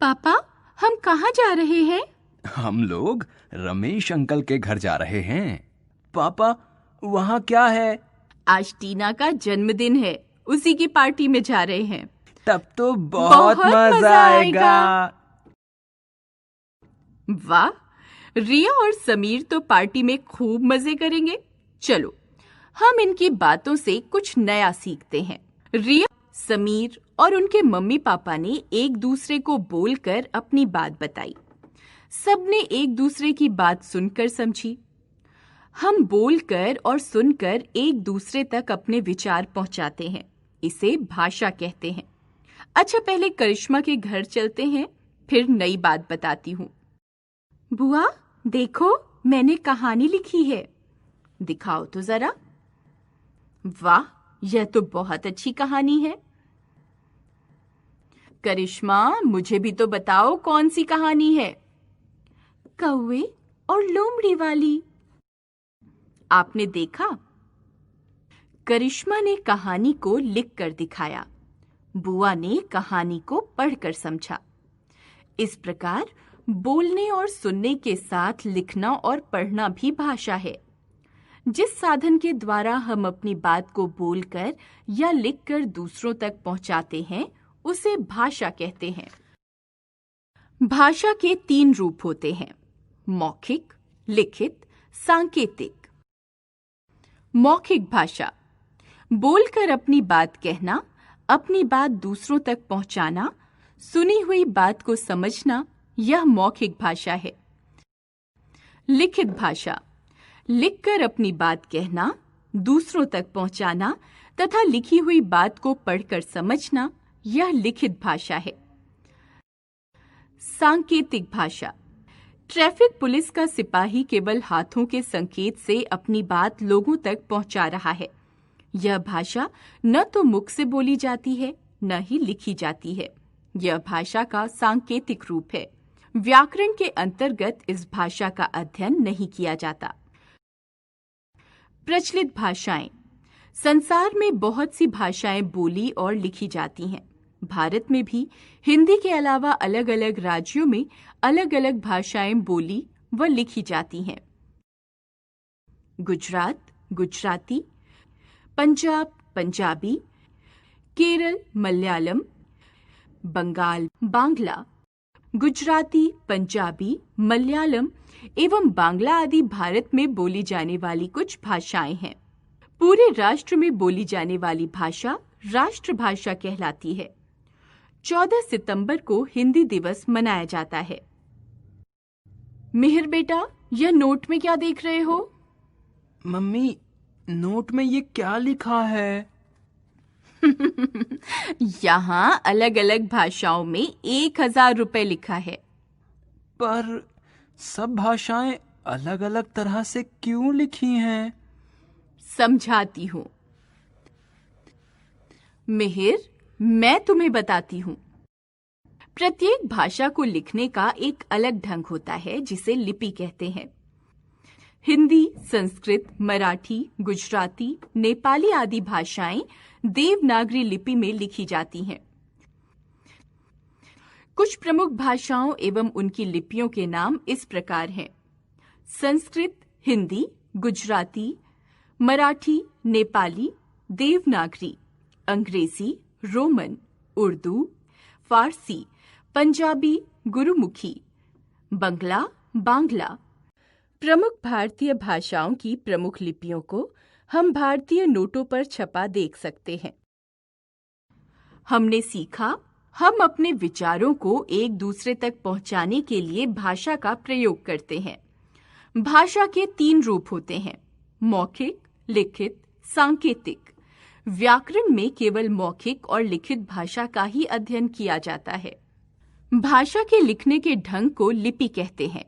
पापा, हम कहाँ जा रहे हैं? हम लोग रमेश अंकल के घर जा रहे हैं। पापा, वहाँ क्या है? आज टीना का जन्मदिन है, उसी की पार्टी में जा रहे हैं। तब तो बहुत मजा आएगा। वाह, रिया और समीर तो पार्टी में खूब मजे करेंगे। चलो, हम इनकी बातों से कुछ नया सीखते हैं। रिया, समीर और उनके मम्मी पापा ने एक दूसरे को बोलकर अपनी बात बताई। सबने एक दूसरे की बात सुनकर समझी। हम बोलकर और सुनकर एक दूसरे तक अपने विचार पहुंचाते हैं। इसे भाषा कहते हैं। अच्छा, पहले करिश्मा के घर चलते हैं, फिर नई बात बताती हूँ। बुआ, देखो, मैंने कहानी लिखी है। दिखाओ तो जरा। वाह, यह तो बहुत अच्छी कहानी है। करिश्मा, मुझे भी तो बताओ कौन सी कहानी है? कौवे और लोमड़ी वाली। आपने देखा? करिश्मा ने कहानी को लिख कर दिखाया। बुआ ने कहानी को पढ़कर समझा। इस प्रकार बोलने और सुनने के साथ लिखना और पढ़ना भी भाषा है। जिस साधन के द्वारा हम अपनी बात को बोलकर या लिखकर दूसरों तक पहुंचाते हैं, उसे भाषा कहते हैं। भाषा के 3 रूप होते हैं: मौखिक, लिखित, सांकेतिक। मौखिक भाषा बोलकर अपनी बात कहना, अपनी बात दूसरों तक पहुंचाना, सुनी हुई बात को समझना, यह मौखिक भाषा है। लिखित भाषा लिखकर अपनी बात कहना, दूसरों तक पहुंचाना तथा लिखी हुई बात को पढ़कर समझना, यह लिखित भाषा है। सांकेतिक भाषा ट्रैफिक पुलिस का सिपाही केवल हाथों के संकेत से अपनी बात लोगों तक पहुंचा रहा है। यह भाषा न तो मुख से बोली जाती है, न ही लिखी जाती है। यह भाषा का सांकेतिक रूप है। व्याकरण के अंतर्गत इस भाषा का अध्ययन नहीं किया जाता। प्रचलित भाषाएं। संसार में बहुत सी भाषाएं बोली और लिखी जाती हैं। भारत में भी हिंदी के अलावा अलग-अलग राज्यों में अलग-अलग भाषाएं बोली व लिखी जाती हैं। गुजरात गुजराती, पंजाब पंजाबी, केरल मलयालम, बंगाल बांग्ला। गुजराती, पंजाबी, मलयालम एवं बांग्ला आदि भारत में बोली जाने वाली कुछ भाषाएं हैं। पूरे राष्ट्र में बोली जाने वाली भाषा राष्ट्रभाषा कहलाती है। 14 सितंबर को हिंदी दिवस मनाया जाता है। मिहिर बेटा, यह नोट में क्या देख रहे हो? मम्मी, नोट में ये क्या लिखा है? यहाँ अलग-अलग भाषाओं में 1000 रुपए लिखा है। पर सब भाषाएं अलग-अलग तरह से क्यों लिखी हैं? समझाती हूँ। मिहिर, मैं तुम्हें बताती हूँ। प्रत्येक भाषा को लिखने का एक अलग ढंग होता है, जिसे लिपि कहते हैं। हिंदी, संस्कृत, मराठी, गुजराती, नेपाली आदि भाषाएं देवनागरी लिपि में लिखी जाती हैं। कुछ प्रमुख भाषाओं एवं उनकी लिपियों के नाम इस प्रकार हैं: संस्कृत, हिंदी, गुजराती, मराठी, नेपाली, देवनागरी, अंग्रेजी, रोमन, उर्दू, फारसी, पंजाबी, गुरुमुखी, बंगला, बांग्ला। प्रमुख भारतीय भाषाओं की प्रमुख लिपियों को हम भारतीय नोटों पर छपा देख सकते हैं। हमने सीखा, हम अपने विचारों को एक दूसरे तक पहुंचाने के लिए भाषा का प्रयोग करते हैं। भाषा के 3 रूप होते हैं: मौखिक, लिखित, सांकेतिक। व्याकरण में केवल मौखिक और लिखित भाषा का ही अध्ययन किया जाता है। भाषा के लिखने के ढंग को लिपि कहते हैं।